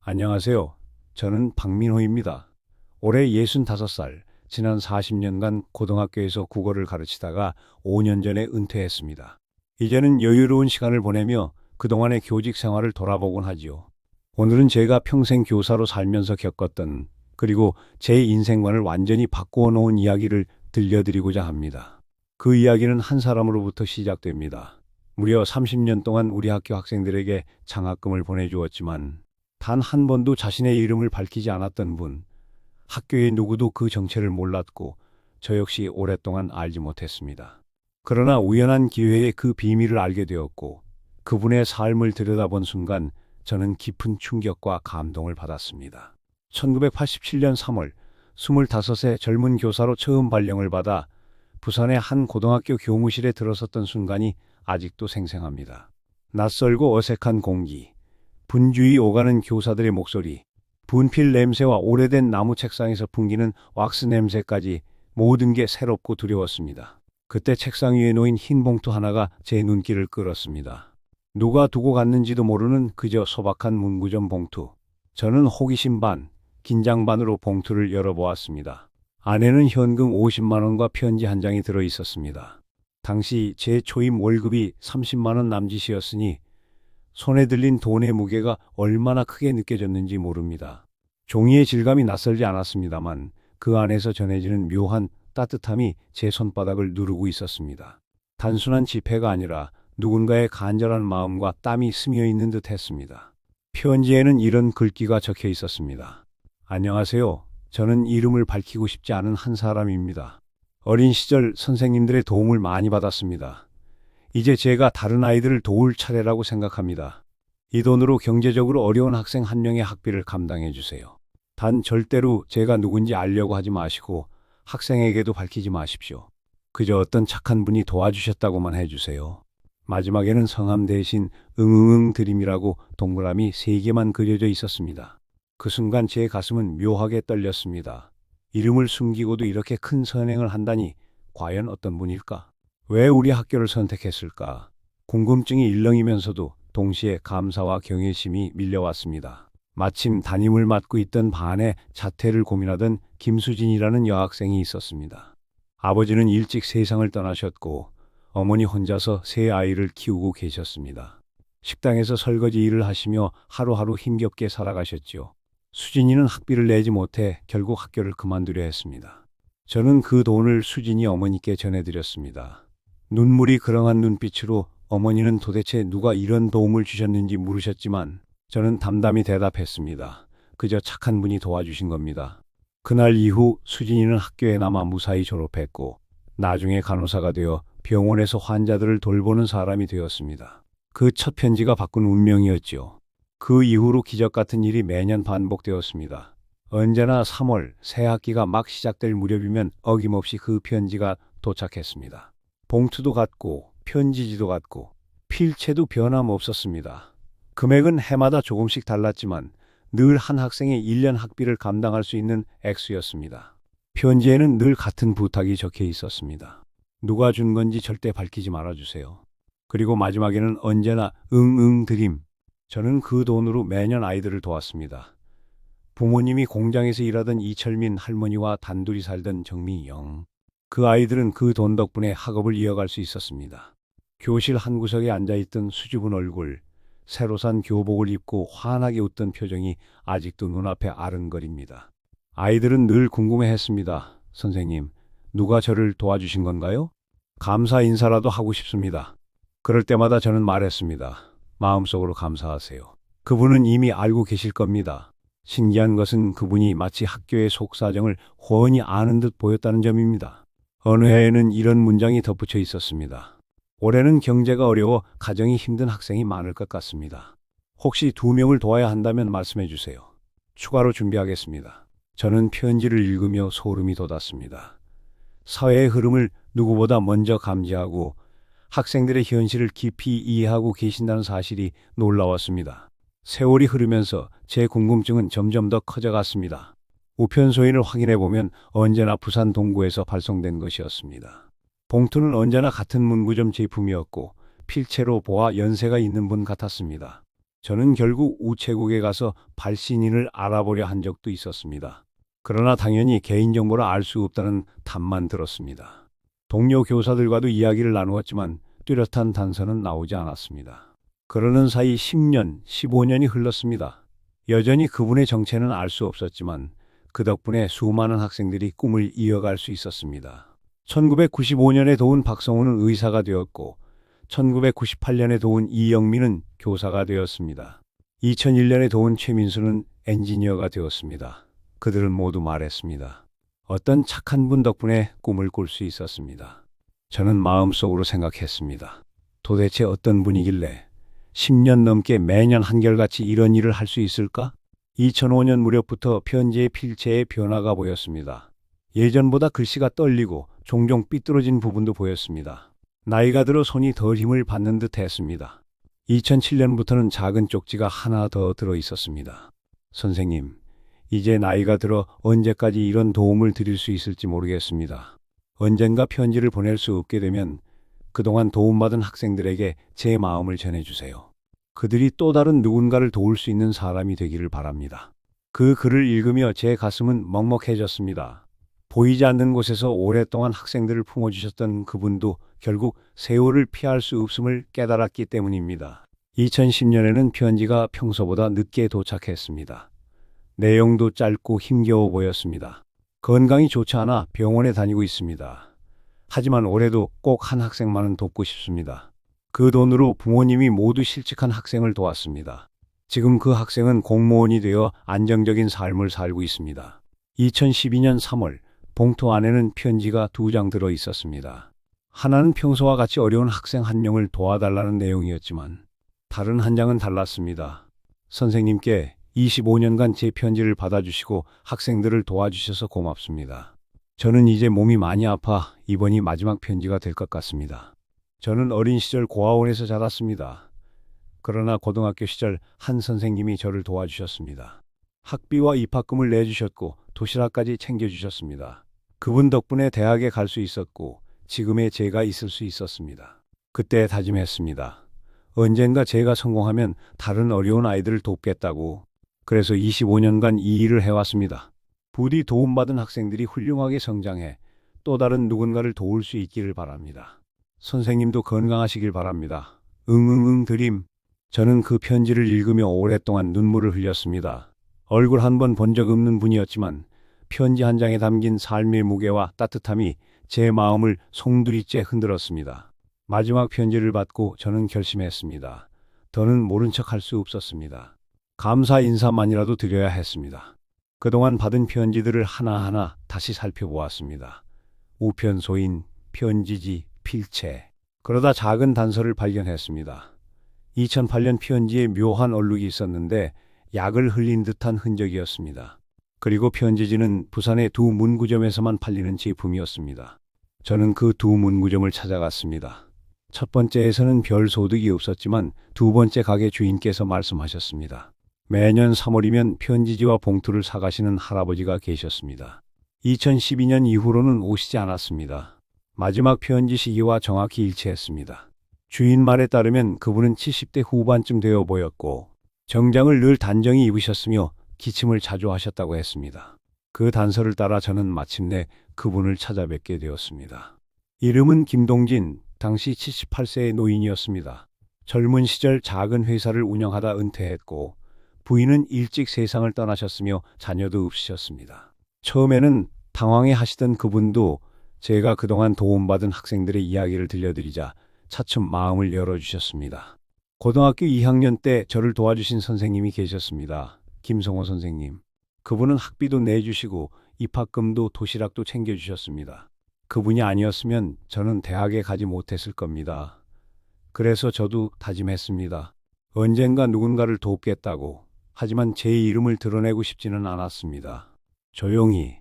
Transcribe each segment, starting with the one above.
안녕하세요. 저는 박민호입니다. 올해 65살, 지난 40년간 고등학교에서 국어를 가르치다가 5년 전에 은퇴했습니다. 이제는 여유로운 시간을 보내며 그동안의 교직 생활을 돌아보곤 하지요. 오늘은 제가 평생 교사로 살면서 겪었던, 그리고 제 인생관을 완전히 바꾸어 놓은 이야기를 들려드리고자 합니다. 그 이야기는 한 사람으로부터 시작됩니다. 무려 30년 동안 우리 학교 학생들에게 장학금을 보내주었지만 단 한 번도 자신의 이름을 밝히지 않았던 분, 학교의 누구도 그 정체를 몰랐고 저 역시 오랫동안 알지 못했습니다. 그러나 우연한 기회에 그 비밀을 알게 되었고 그분의 삶을 들여다본 순간 저는 깊은 충격과 감동을 받았습니다. 1987년 3월 25세 젊은 교사로 처음 발령을 받아 부산의 한 고등학교 교무실에 들어섰던 순간이 아직도 생생합니다. 낯설고 어색한 공기, 분주히 오가는 교사들의 목소리, 분필 냄새와 오래된 나무 책상에서 풍기는 왁스 냄새까지 모든 게 새롭고 두려웠습니다. 그때 책상 위에 놓인 흰 봉투 하나가 제 눈길을 끌었습니다. 누가 두고 갔는지도 모르는 그저 소박한 문구점 봉투. 저는 호기심 반, 긴장 반으로 봉투를 열어보았습니다. 안에는 현금 50만 원과 편지 한 장이 들어 있었습니다. 당시 제 초임 월급이 30만 원 남짓이었으니 손에 들린 돈의 무게가 얼마나 크게 느껴졌는지 모릅니다. 종이의 질감이 낯설지 않았습니다만 그 안에서 전해지는 묘한 따뜻함이 제 손바닥을 누르고 있었습니다. 단순한 지폐가 아니라 누군가의 간절한 마음과 땀이 스며 있는 듯 했습니다. 편지에는 이런 글귀가 적혀 있었습니다. 안녕하세요. 저는 이름을 밝히고 싶지 않은 한 사람입니다. 어린 시절 선생님들의 도움을 많이 받았습니다. 이제 제가 다른 아이들을 도울 차례라고 생각합니다. 이 돈으로 경제적으로 어려운 학생 한 명의 학비를 감당해 주세요. 단 절대로 제가 누군지 알려고 하지 마시고 학생에게도 밝히지 마십시오. 그저 어떤 착한 분이 도와주셨다고만 해주세요. 마지막에는 성함 대신 응응응 드림이라고 동그라미 3개만 그려져 있었습니다. 그 순간 제 가슴은 묘하게 떨렸습니다. 이름을 숨기고도 이렇게 큰 선행을 한다니 과연 어떤 분일까? 왜 우리 학교를 선택했을까? 궁금증이 일렁이면서도 동시에 감사와 경외심이 밀려왔습니다. 마침 담임을 맡고 있던 반에 자퇴를 고민하던 김수진이라는 여학생이 있었습니다. 아버지는 일찍 세상을 떠나셨고 어머니 혼자서 세 아이를 키우고 계셨습니다. 식당에서 설거지 일을 하시며 하루하루 힘겹게 살아가셨지요. 수진이는 학비를 내지 못해 결국 학교를 그만두려 했습니다. 저는 그 돈을 수진이 어머니께 전해드렸습니다. 눈물이 그렁한 눈빛으로 어머니는 도대체 누가 이런 도움을 주셨는지 물으셨지만 저는 담담히 대답했습니다. 그저 착한 분이 도와주신 겁니다. 그날 이후 수진이는 학교에 남아 무사히 졸업했고 나중에 간호사가 되어 병원에서 환자들을 돌보는 사람이 되었습니다. 그 첫 편지가 바꾼 운명이었지요. 그 이후로 기적 같은 일이 매년 반복되었습니다. 언제나 3월 새 학기가 막 시작될 무렵이면 어김없이 그 편지가 도착했습니다. 봉투도 같고 편지지도 같고 필체도 변함없었습니다. 금액은 해마다 조금씩 달랐지만 늘 한 학생의 1년 학비를 감당할 수 있는 액수였습니다. 편지에는 늘 같은 부탁이 적혀 있었습니다. 누가 준 건지 절대 밝히지 말아주세요. 그리고 마지막에는 언제나 응응 드림. 저는 그 돈으로 매년 아이들을 도왔습니다. 부모님이 공장에서 일하던 이철민 할머니와 단둘이 살던 정미영. 그 아이들은 그 돈 덕분에 학업을 이어갈 수 있었습니다. 교실 한 구석에 앉아있던 수줍은 얼굴, 새로 산 교복을 입고 환하게 웃던 표정이 아직도 눈앞에 아른거립니다. 아이들은 늘 궁금해했습니다. 선생님, 누가 저를 도와주신 건가요? 감사 인사라도 하고 싶습니다. 그럴 때마다 저는 말했습니다. 마음속으로 감사하세요. 그분은 이미 알고 계실 겁니다. 신기한 것은 그분이 마치 학교의 속사정을 훤히 아는 듯 보였다는 점입니다. 어느 해에는 이런 문장이 덧붙여 있었습니다. 올해는 경제가 어려워 가정이 힘든 학생이 많을 것 같습니다. 혹시 2명을 도와야 한다면 말씀해 주세요. 추가로 준비하겠습니다. 저는 편지를 읽으며 소름이 돋았습니다. 사회의 흐름을 누구보다 먼저 감지하고 학생들의 현실을 깊이 이해하고 계신다는 사실이 놀라웠습니다. 세월이 흐르면서 제 궁금증은 점점 더 커져갔습니다. 우편소인을 확인해보면 언제나 부산 동구에서 발송된 것이었습니다. 봉투는 언제나 같은 문구점 제품이었고 필체로 보아 연세가 있는 분 같았습니다. 저는 결국 우체국에 가서 발신인을 알아보려 한 적도 있었습니다. 그러나 당연히 개인정보라 알 수 없다는 답만 들었습니다. 동료 교사들과도 이야기를 나누었지만 뚜렷한 단서는 나오지 않았습니다. 그러는 사이 10년, 15년이 흘렀습니다. 여전히 그분의 정체는 알 수 없었지만 그 덕분에 수많은 학생들이 꿈을 이어갈 수 있었습니다. 1995년에 도운 박성우는 의사가 되었고 1998년에 도운 이영민은 교사가 되었습니다. 2001년에 도운 최민수는 엔지니어가 되었습니다. 그들은 모두 말했습니다. 어떤 착한 분 덕분에 꿈을 꿀 수 있었습니다. 저는 마음속으로 생각했습니다. 도대체 어떤 분이길래 10년 넘게 매년 한결같이 이런 일을 할 수 있을까? 2005년 무렵부터 편지의 필체에 변화가 보였습니다. 예전보다 글씨가 떨리고 종종 삐뚤어진 부분도 보였습니다. 나이가 들어 손이 덜 힘을 받는 듯 했습니다. 2007년부터는 작은 쪽지가 하나 더 들어 있었습니다. 선생님, 이제 나이가 들어 언제까지 이런 도움을 드릴 수 있을지 모르겠습니다. 언젠가 편지를 보낼 수 없게 되면 그동안 도움받은 학생들에게 제 마음을 전해주세요. 그들이 또 다른 누군가를 도울 수 있는 사람이 되기를 바랍니다. 그 글을 읽으며 제 가슴은 먹먹해졌습니다. 보이지 않는 곳에서 오랫동안 학생들을 품어주셨던 그분도 결국 세월을 피할 수 없음을 깨달았기 때문입니다. 2010년에는 편지가 평소보다 늦게 도착했습니다. 내용도 짧고 힘겨워 보였습니다. 건강이 좋지 않아 병원에 다니고 있습니다. 하지만 올해도 꼭 한 학생만은 돕고 싶습니다. 그 돈으로 부모님이 모두 실직한 학생을 도왔습니다. 지금 그 학생은 공무원이 되어 안정적인 삶을 살고 있습니다. 2012년 3월 봉투 안에는 편지가 2장 들어 있었습니다. 하나는 평소와 같이 어려운 학생 한 명을 도와달라는 내용이었지만 다른 한 장은 달랐습니다. 선생님께 25년간 제 편지를 받아주시고 학생들을 도와주셔서 고맙습니다. 저는 이제 몸이 많이 아파 이번이 마지막 편지가 될 것 같습니다. 저는 어린 시절 고아원에서 자랐습니다. 그러나 고등학교 시절 한 선생님이 저를 도와주셨습니다. 학비와 입학금을 내주셨고 도시락까지 챙겨주셨습니다. 그분 덕분에 대학에 갈 수 있었고 지금의 제가 있을 수 있었습니다. 그때 다짐했습니다. 언젠가 제가 성공하면 다른 어려운 아이들을 돕겠다고. 그래서 25년간 이 일을 해왔습니다. 부디 도움받은 학생들이 훌륭하게 성장해 또 다른 누군가를 도울 수 있기를 바랍니다. 선생님도 건강하시길 바랍니다. 응응응 드림. 저는 그 편지를 읽으며 오랫동안 눈물을 흘렸습니다. 얼굴 한 번 본 적 없는 분이었지만 편지 한 장에 담긴 삶의 무게와 따뜻함이 제 마음을 송두리째 흔들었습니다. 마지막 편지를 받고 저는 결심했습니다. 더는 모른 척 할 수 없었습니다. 감사 인사만이라도 드려야 했습니다. 그동안 받은 편지들을 하나하나 다시 살펴보았습니다. 우편 소인, 편지지, 필체. 그러다 작은 단서를 발견했습니다. 2008년 편지에 묘한 얼룩이 있었는데 약을 흘린 듯한 흔적이었습니다. 그리고 편지지는 부산의 두 문구점에서만 팔리는 제품이었습니다. 저는 그 두 문구점을 찾아갔습니다. 첫 번째에서는 별 소득이 없었지만 두 번째 가게 주인께서 말씀하셨습니다. 매년 3월이면 편지지와 봉투를 사가시는 할아버지가 계셨습니다. 2012년 이후로는 오시지 않았습니다. 마지막 편지 시기와 정확히 일치했습니다. 주인 말에 따르면 그분은 70대 후반쯤 되어 보였고 정장을 늘 단정히 입으셨으며 기침을 자주 하셨다고 했습니다. 그 단서를 따라 저는 마침내 그분을 찾아뵙게 되었습니다. 이름은 김동진, 당시 78세의 노인이었습니다. 젊은 시절 작은 회사를 운영하다 은퇴했고 부인은 일찍 세상을 떠나셨으며 자녀도 없으셨습니다. 처음에는 당황해 하시던 그분도 제가 그동안 도움받은 학생들의 이야기를 들려드리자 차츰 마음을 열어주셨습니다. 고등학교 2학년 때 저를 도와주신 선생님이 계셨습니다. 김성호 선생님. 그분은 학비도 내주시고 입학금도 도시락도 챙겨주셨습니다. 그분이 아니었으면 저는 대학에 가지 못했을 겁니다. 그래서 저도 다짐했습니다. 언젠가 누군가를 돕겠다고. 하지만 제 이름을 드러내고 싶지는 않았습니다. 조용히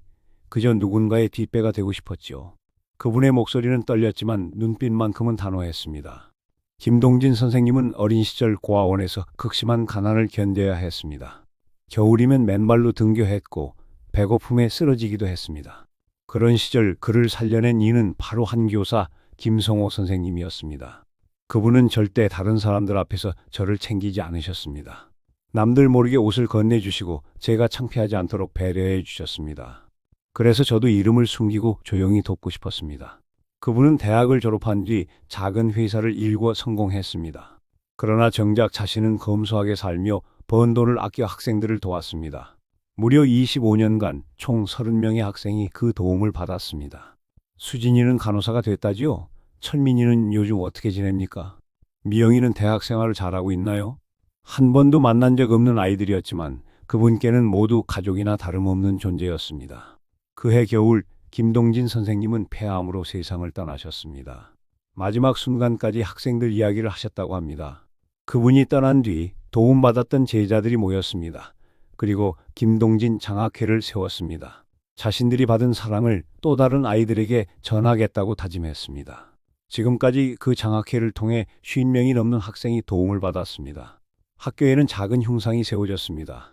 그저 누군가의 뒷배가 되고 싶었죠. 그분의 목소리는 떨렸지만 눈빛만큼은 단호했습니다. 김동진 선생님은 어린 시절 고아원에서 극심한 가난을 견뎌야 했습니다. 겨울이면 맨발로 등교했고 배고픔에 쓰러지기도 했습니다. 그런 시절 그를 살려낸 이는 바로 한 교사 김성호 선생님이었습니다. 그분은 절대 다른 사람들 앞에서 저를 챙기지 않으셨습니다. 남들 모르게 옷을 건네주시고 제가 창피하지 않도록 배려해 주셨습니다. 그래서 저도 이름을 숨기고 조용히 돕고 싶었습니다. 그분은 대학을 졸업한 뒤 작은 회사를 일궈 성공했습니다. 그러나 정작 자신은 검소하게 살며 번 돈을 아껴 학생들을 도왔습니다. 무려 25년간 총 30명의 학생이 그 도움을 받았습니다. 수진이는 간호사가 됐다지요? 철민이는 요즘 어떻게 지냅니까? 미영이는 대학 생활을 잘하고 있나요? 한 번도 만난 적 없는 아이들이었지만 그분께는 모두 가족이나 다름없는 존재였습니다. 그해 겨울 김동진 선생님은 폐암으로 세상을 떠나셨습니다. 마지막 순간까지 학생들 이야기를 하셨다고 합니다. 그분이 떠난 뒤 도움받았던 제자들이 모였습니다. 그리고 김동진 장학회를 세웠습니다. 자신들이 받은 사랑을 또 다른 아이들에게 전하겠다고 다짐했습니다. 지금까지 그 장학회를 통해 50명이 넘는 학생이 도움을 받았습니다. 학교에는 작은 흉상이 세워졌습니다.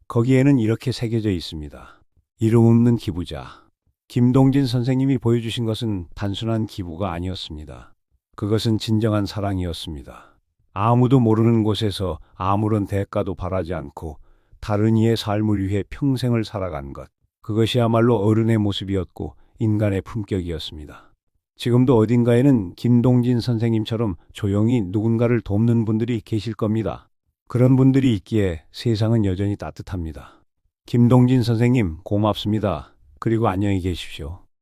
거기에는 이렇게 새겨져 있습니다. 이름 없는 기부자. 김동진 선생님이 보여주신 것은 단순한 기부가 아니었습니다. 그것은 진정한 사랑이었습니다. 아무도 모르는 곳에서 아무런 대가도 바라지 않고 다른 이의 삶을 위해 평생을 살아간 것. 그것이야말로 어른의 모습이었고 인간의 품격이었습니다. 지금도 어딘가에는 김동진 선생님처럼 조용히 누군가를 돕는 분들이 계실 겁니다. 그런 분들이 있기에 세상은 여전히 따뜻합니다. 김동진 선생님 고맙습니다. 그리고 안녕히 계십시오.